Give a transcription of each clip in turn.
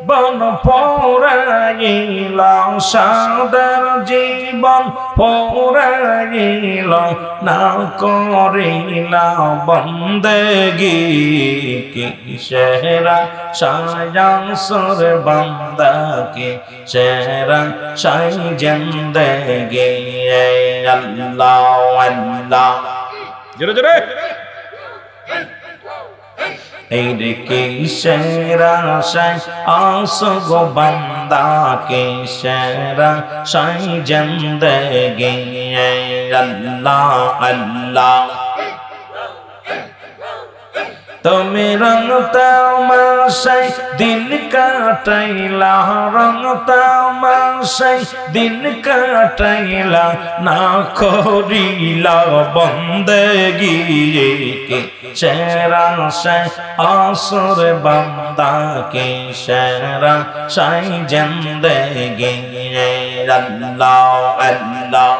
বন পোড়াইল সাদার জীবন পোড়াইল না করিল বন্দেগি কিসেরা সায়াসর বান্দাকে সেরা সাই জিন্দেগি আল্লাহ আল্লাহ জোরে জোরে এই রে কিসেরা সাই আসগো বান্দাকে সেরা সাই জিন্দেগি আল্লাহ আল্লাহ তুমি রং তামাশাই দিন কাটাইলা রং তামাশাই দিন কাটাইলা না করিলা বন্দেগি সেরা সাই আসর বান্দাকে সেরা সাই জিন্দেগি আল্লাহ আল্লাহ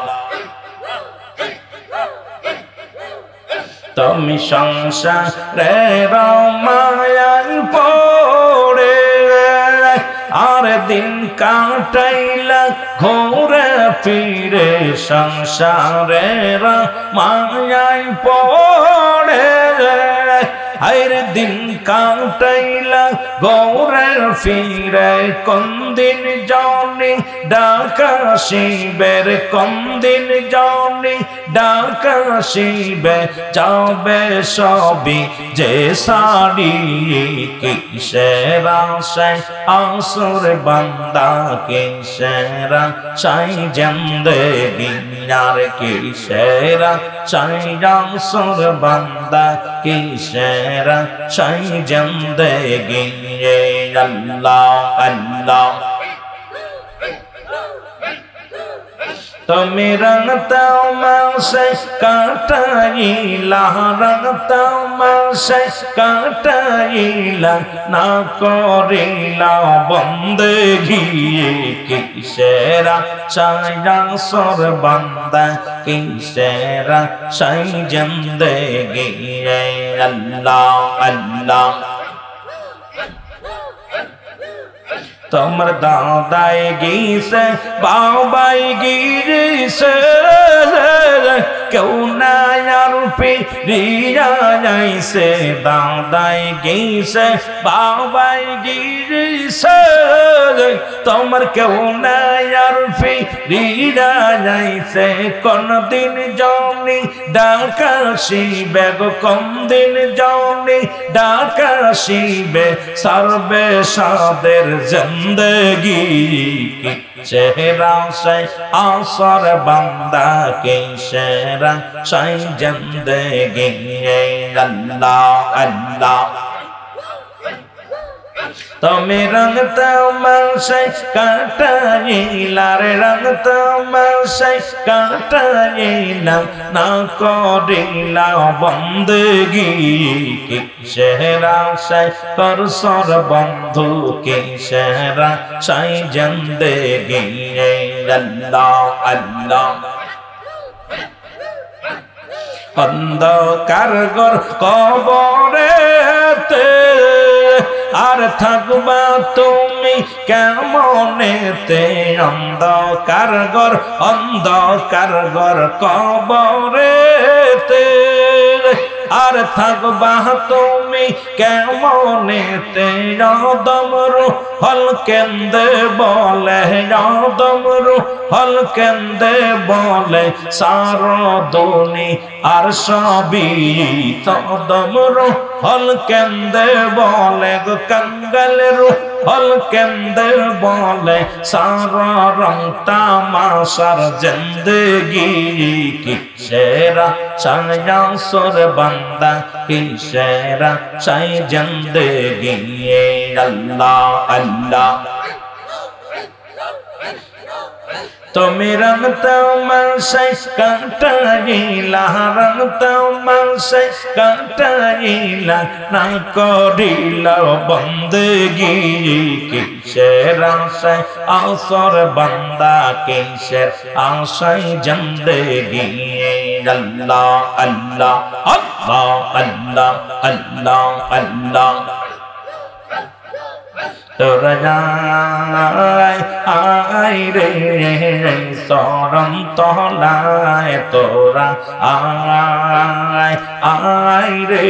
তুমি সংসারের মায়ায় পড়ে আর দিন কাটাইলা ঘুরে ফিরে সংসারের মায়ায় পড়ে আর দিন কাটাইলা ঘুরে ফিরে কোন দিন জানি ডাকা শিবের কোন দিন জানি ডাকা শিবে যাবে সবই যে সারি কিসেরা সাই আসর বান্দা কিসেরা সাই জিন্দেগি আর কিসেরা সাই আসর বান্দা কিসেরা সাই জিন্দেগি আল্লাহ আল্লাহ তুমি রং তামাশাই কাটাইলা রং তামাশাই কাটাইলা না করিলা বন্দেগি কিসেরা সায়াসর বান্দা কিসেরা সাই জিন্দেগি আল্লাহ আল্লাহ তোমার দাদাই গিয়েছে বাবাই গিয়েছে কেউ নাই আর ফিরিয়া যাইছে দাদাই গিয়েছে বাবাই গিয়েছে তোমার কেউ নাই আর ফিরিয়া যাইছে কোন দিন জানি ডাকা শিবে গো কোন দিন জানি ডাকা শিবে সর্বে সাদের জিন্দেগি চেহারা সাই আসর বান্দা কে সেরা সাই জিন্দেগি আল্লাহ আল্লাহ তুমি রং তামাশাই কাটাইলা রে রং তামাশাই কাটাইলা না করিলা বন্দেগি কিসেরা সাই করসর বন্ধু কিসেরা সাই জিন্দেগি আল্লাহ আল্লাহ অন্ধকার ঘর কবরেতে আর থাকবা তুমি কেমনেতে অন্ধকার ঘর কবরেতে আর থাকবা তুমি কেমনেতে দমরু হল কেন্দে বলে দমরু হল কেন্দে বলে সারদনি আর সবই দমরু হল কেন্দে বলে গো কঙ্গলরু হল কেন্দে বলে সারা রং তামাশার জিন্দেগি কিসেরা সায়াসর বান্দা কিসেরা সাই জিন্দেগি আল্লাহ আল্লাহ তুমি রং তামাশাই কাটাইলা রং তামাশাই কাটাইলা না করিলা বন্দেগি কিসেরা সাই আসর বান্দা কিসের আশাই জিন্দেগি আল্লাহ আল্লাহ আল্লাহ আল্লাহ আল্লাহ আল্লাহ তোরা যায় আয় রে চরণ তলায় তোরা আয় আয় রে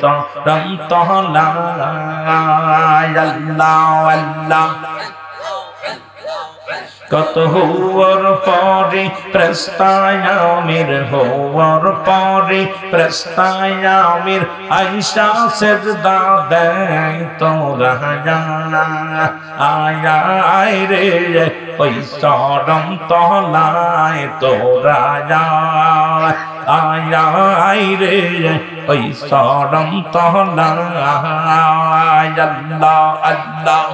চরণ তলায় আল্লাহ আল্লাহ কত হুয়ার পরে প্রস্তায়ামির হুয়ার পরে প্রস্তায়ামির আয়শা সেজদা দেয় তোরা জানা আয় আয় রে ওই চরণ তলায় তোরা যায় আয় আয় রে ওই চরণ তলায় আল্লাহ আল্লাহ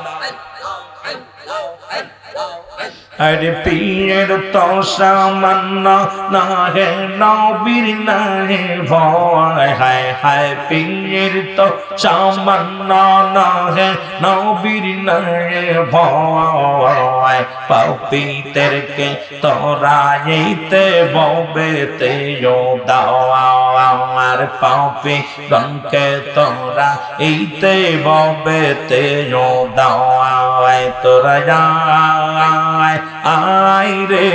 अरे पीर तो सामन्न ना है नबीर ना है भय हाय हाय पीर तो सामन्न ना है नबीर ना है भय पापी तेरे के तोरायते बोबेते यो दावार पापी गन के तोरा इते बोबेते यो दावाय तोरा जाय आय रे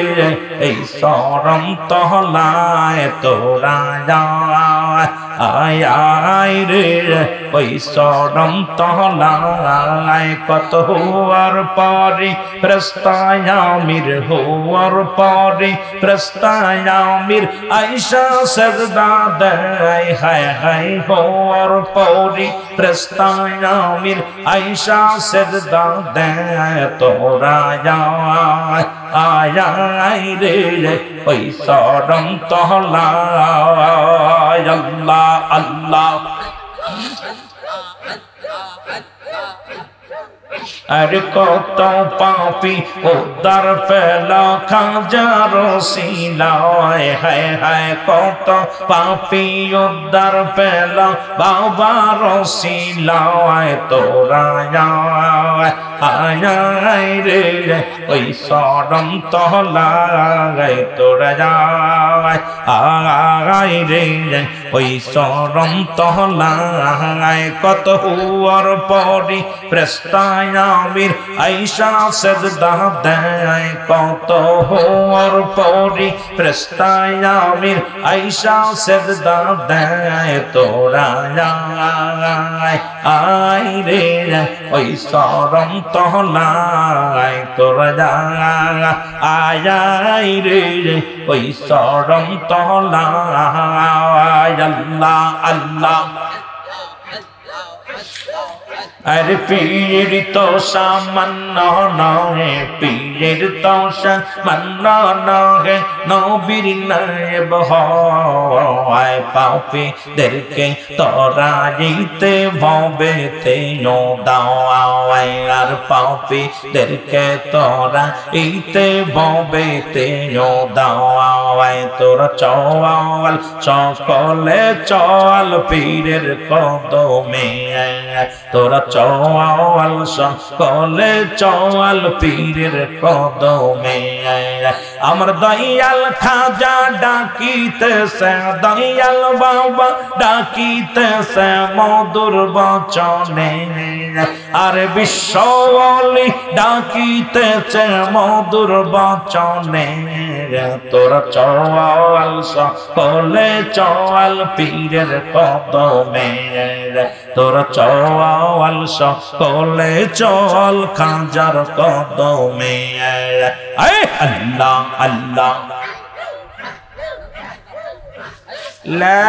এই চরণ তলায় তোরা যায় আয় আয় রে ওই চরণ তলায় কত হওয়ার পরে প্রস্তায়ামির হওয়ার পরে প্রস্তায়ামির আয়শা সেজদা দেয় হায় হায় হওয়ার পরে প্রস্তায়ামির আয়শা সেজদা দেয় তোরা যায় আয় আয় রে ওই চরণ তলায় আল্লাহ আল্লাহ अरे कत पापी उदर पेला खाजार सिलाय हाय हाय कत पापी उदर पेला बाबार सिलाय तोरा आय आय रे ओई चरণ तलाय तोरा যায় आय रे ओई चरণ तलाय कत हुआर परि प्रस्तायामिर आयशा सेजदा देय कत हुआर परि प्रस्तायामिर आयशा सेजदा देय तोरा যায় आय रे ओई चरণ তলায় তোরা যায় আয় আয় রে ওই চরণ তলায় আল্লাহ আল্লাহ अरे पीर तो सामन्न नहे पीर तो सामन्न नहे नबीर नायब হয় পাপী দেরকে তরাইতে ভবেতে নো দাওয়ায় আর পাপী দেরকে তরাইতে ভবেতে নো দাওয়ায় তোরা চওয়াল সকলে চল পীরের কদমে তোরা চওয়াল সকলে চওয়াল পীরের কদমে আমার দয়াল খাজা ডাকিতেছে দয়াল বাবা ডাকিতেছে মধুর বচনে আর বিশ্বওয়ালি ডাকিতেছে মধুর বচনে তোরা চওয়াল সকলে চওয়াল পীরের কদমে তোরা চওয়াল সকলে চল খাজার কদমে আল্লাহ আল্লাহ লা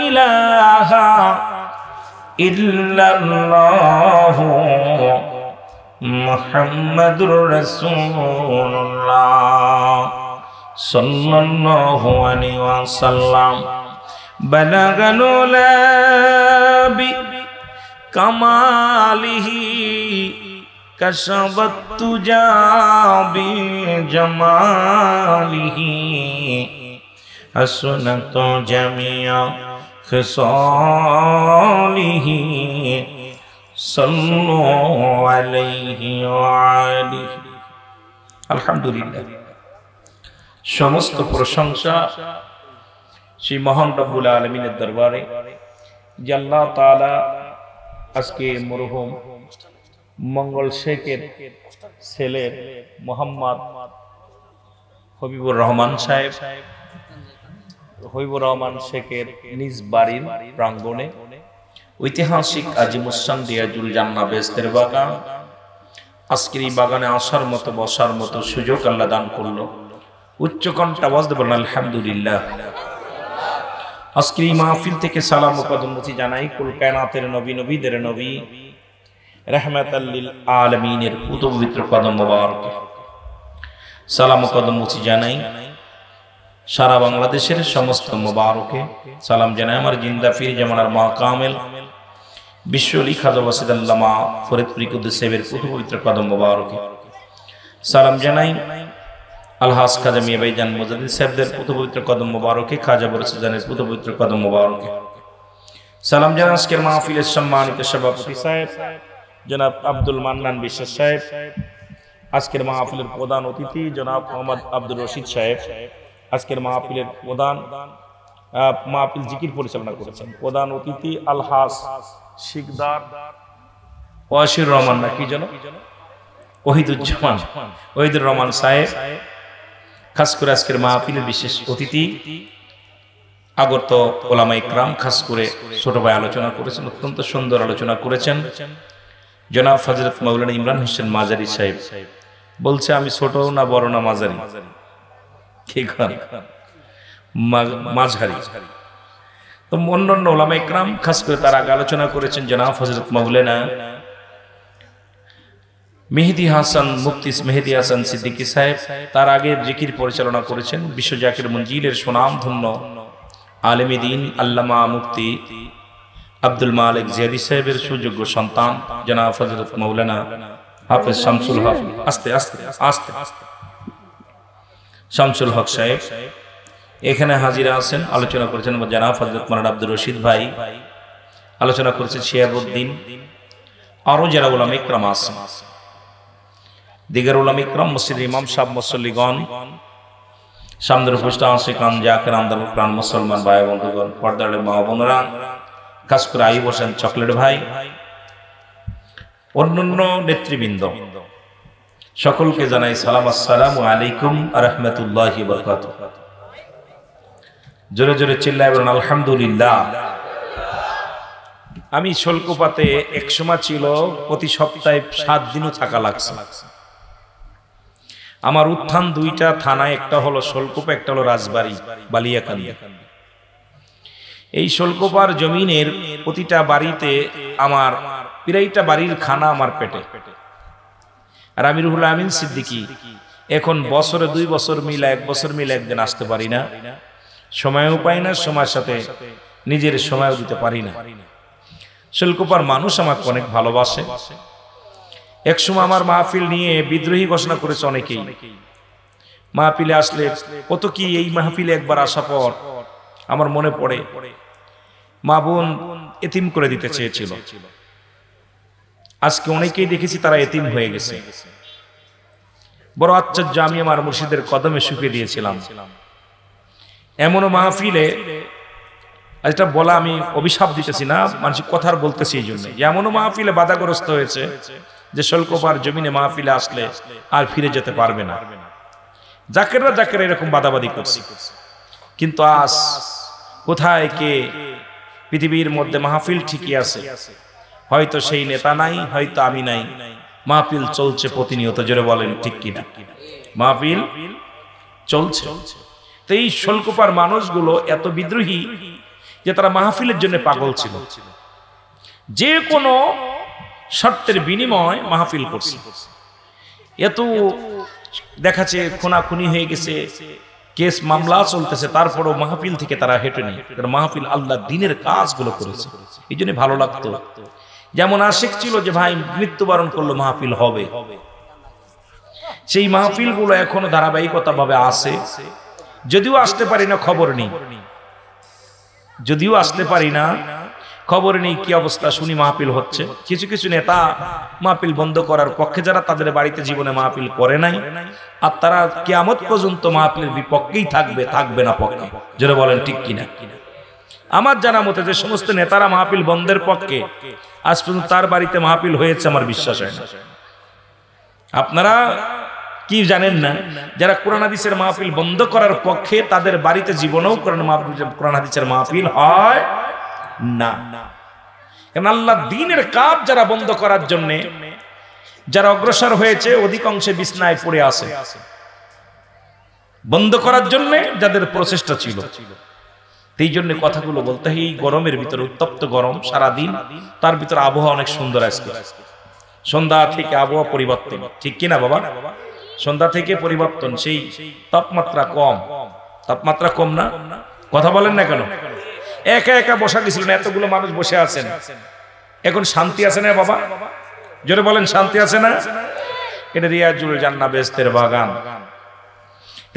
ইলাহা ইল্লাল্লাহ মুহাম্মাদুর রাসূলুল্লাহ সাল্লাল্লাহু আলাইহি ওয়াসাল্লাম বালাগাল উলা বিকামালিহি কাশাবাত তুজা বিজামালিহি হাসনাত জামিয়া খিসালিহি সাল্লাল্লাহু আলাইহি ওয়া আলিহি। আলহামদুলিল্লাহ, সমস্ত প্রশংসা সেই মহান রব্বুল আলামিনের দরবারে যে আল্লাহ তাআলা আজকে মরহুম মঙ্গল শেখের ছেলে মোহাম্মদ হবিবুর রহমান সাহেব, হবিবুর রহমান শেখের নিজ বাড়ির প্রাঙ্গণে ঐতিহাসিক আজিমুসান দিয়াজুল জান্নাহ বেহেশতের বাগান, আজকের এই বাগানে আসার মতো বসার মতো সুযোগ আল্লাহ দান করলো। উচ্চকণ্ঠে আওয়াজ দিয়ে বলেন আলহামদুলিল্লাহ। আজকের এই মাহফিল থেকে সালাম ও কদমতি জানাই কুল কায়নাতের নবী, নবীদের নবী, রাহমাতাল লিল আলামিনের পবিত্র কদম মোবারক। সালাম ও কদমতি জানাই সারা বাংলাদেশের সমস্ত মোবারকে। সালাম জানাই আমার জিন্দা ফির জামানার মা কামেল বিশ্বলি খাজা ওয়াসিদ আল্লামা ফরিদপুরি কুদ্দুস সাহেবের পবিত্র কদম মোবারকে। সালাম জানাই আলহাজ খাজা মিয়া ভাইজান মুজাদ্দিদ সাহেবদের পবিত্র কদম মোবারকে, খাজা বরসুজানের পবিত্র কদম মোবারকে। সালাম জানাই আজকের মাহফিলের সম্মানিত সভাপতি সাহেব জনাব আব্দুল মান্নান বিশ্বাস সাহেব, আজকের মাহফিলের প্রধান অতিথি জনাব মোহাম্মদ আব্দুর রশিদ সাহেব, আজকের মাহফিলের প্রধান মাহফিল জিকির পরিচালনা করেছেন। প্রধান অতিথি আলহাজ শিকদার ওয়াসির রহমান না কি যেন ওহিদুজ্জামান ওহিদুর রহমান সাহেব, খাস করে আজকের মাহফিলের বিশেষ অতিথি আগত ওলামা ইকরাম, খাস করে ছোট ভাই আলোচনা করেছেন, অত্যন্ত সুন্দর আলোচনা করেছেন। জনাব হযরত মাওলানা ইমরান হোসেন মাজারি সাহেব বলছে আমি ছোট না বড় না মাঝারি, মাঝারি। তো অন্যান্য ওলামা ইকরাম খাস করে তার আগে আলোচনা করেছেন জনাব হযরত মাওলানা মেহেদী হাসান মুফতি মেহেদী হাসান সিদ্দিকী সাহেব, তার আগে জিকির পরিচালনা করেছেন বিশ্ব জাকির মঞ্জিলের সুনামধন্য আলেমে দ্বীন আল্লামা মুফতি আব্দুল মালিক জিয়াদি সাহেবের সুযোগ্য সন্তান জনাব হযরত মাওলানা হাফেজ শামসুল হক, আস্তে আস্তে আস্তে শামসুল হক সাহেব এখানে হাজিরা আছেন। আলোচনা করেছেন জনাব হযরত মাওলানা আব্দুর রশিদ ভাই, আলোচনা করেছেন শিহাবুদ্দিন, আরো যারা উলামা ইকরাম আছেন, দিগার উলামা ইকরাম, মসজিদ ইমাম সাহেব, মুসল্লিগণ, সামনের উপস্থিত আশিকান জাকির আন্দার প্রাণ মুসলমান ভাই বন্ধুগণ, পর্দার মা বোনেরা, খাস করে আইব হোসেন চকলেট ভাই, অন্যান্য নেতৃবৃন্দ, সকলকে জানাই সালাম, আসসালামু আলাইকুম ওয়া রাহমাতুল্লাহি ওয়া বারাকাতুহু। জোরে জোরে চিল্লায় বলেন আলহামদুলিল্লাহ। আমি শোলকুপাতে এক সময় ছিল প্রতি সপ্তাহে 7 দিনও থাকা লাগছে। আমার উত্থান 2টা থানায়, একটা হলো শোলকুপা, একটা হলো রাজবাড়ী বালিয়াকান্দি। এই শোলকুপার জমিনের প্রতিটা বাড়িতে আমার প্রায়টা বাড়ির খানা আমার পেটে। আর আমি রুহুল আমিন সিদ্দিকী এখন বছরে 2 বছর মিলে 1 বছর মিলে একদিন আসতে পারি না, সময়ও পাই না, সময়ের সাথে নিজের সময়ও দিতে পারি না। শোলকুপার মানুষ আমাকে অনেক ভালোবাসে। একসময় আমার মাহফিল নিয়ে বিদ্রোহী ঘোষণা করেছে অনেকেই। মাহফিলে আসলে কত কি, এই মাহফিলে একবার আসা পর আমার মনে পড়ে মা বোন এতিম করে দিতে চেয়েছিল। আজকে অনেকেই দেখেছি তারা এতিম হয়ে গেছে। বড় আশ্চর্য, আমি আমার মুর্শিদের কদমে শুকিয়ে দিয়েছিলাম। এমনও মাহফিলে, এটা বলা আমি অভিশাপ দিতেছি না, মানসিক কথার বলতেছি এই জন্য, এমনও মাহফিলে বাধাগ্রস্ত হয়েছে যে শোলকুপার জমিনে মাহফিলে আসলে আর ফিরে যেতে পারবে না। জাকেররা এরকম বাধাবাধি করছে। কিন্তু আজ কোথায় কে পৃথিবীর মধ্যে মাহফিল ঠিকই আছে, হয়তো সেই নেতা নাই, হয়তো আমি নাই, মাহফিল চলছে প্রতিনিয়ত। জোরে বলেন ঠিক কিনা? মাহফিল চলছে। তো এই শোলকুপার মানুষগুলো এত বিদ্রোহী যে তারা মাহফিলের জন্য পাগল ছিল, যে কোনো শর্তের বিনিময় মাহফিল করছে। এত দেখাচ্ছে খুনাখুনি হয়ে গেছে, কেস মামলা চলতেছে, তারপরও মাহফিল থেকে তারা হেঁটে নেই। মাহফিল আল্লাহ দিনের কাজগুলো করেছে, এই জন্য ভালো লাগতো। যেমন আশিক ছিল যে ভাই মৃত্যুবরণ করলো মাহফিল হবে, সেই মাহফিল গুলো এখনো ধারাবাহিকতা ভাবে আছে। যদিও আসতে পারি না খবর নেই, যদিও আসতে পারি না খবর নেই কি অবস্থা, শুনি মাহফিল হচ্ছে। কিছু কিছু নেতা মাহফিল বন্ধ করার পক্ষে, যারা তাদের বাড়িতে জীবনে মাহফিল করে নাই, আর তারা কিয়ামত পর্যন্ত মাহফিলের বিপক্ষেই থাকবে, থাকবে না পক্ষে। যারা বলেন ঠিক কিনা? আমার জানা মতে যে সমস্ত নেতারা মাহফিল বন্ধের পক্ষে, আজ পর্যন্ত তার বাড়িতে মাহফিল হয়েছে আমার বিশ্বাস হয় না। আপনারা কি জানেন না, যারা কোরআন হাদিসের মাহফিল বন্ধ করার পক্ষে, তাদের বাড়িতে জীবনেও কোরআন হাদিসের মাহফিল হয় না। কারণ আল্লাহ দ্বীনের কাজ যারা বন্ধ করার জন্য যারা অগ্রসর হয়েছে, অধিকাংশে বিছনায় পড়ে আছে বন্ধ করার জন্য যাদের প্রচেষ্টা ছিল। এই জন্য কথাগুলো বলতে হয়। এই গরমের ভিতরে, উত্তপ্ত গরম সারাদিন, তার ভিতরে আবহাওয়া অনেক সুন্দর। আজকে সন্ধ্যা থেকে আবহাওয়া পরিবর্তন, ঠিক কিনা বাবা? সন্ধ্যা থেকে পরিবর্তন, সেই তাপমাত্রা কম। তাপমাত্রা কম না? কথা বলেন না কেন? একা একা বসা গেছিল না, এতগুলো মানুষ বসে আছেন, এখন শান্তি আছে না বাবা? জোরে বলেন, শান্তি আছে না? এটা রিয়াজুল জান্নাহ, বেহেশতের বাগান।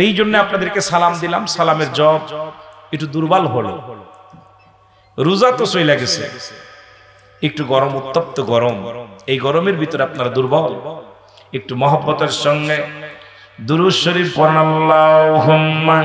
এই জন্য আপনাদেরকে সালাম দিলাম। সালামের জব একটু দুর্বল হলো। রোজা তো চলে গেছে, একটু গরম, উত্তপ্ত গরম। এই গরমের ভিতরে আপনারা দুর্বল, একটু মহব্বতের সঙ্গে দুরূদ শরীফ পড়েন। আল্লাহুম্মা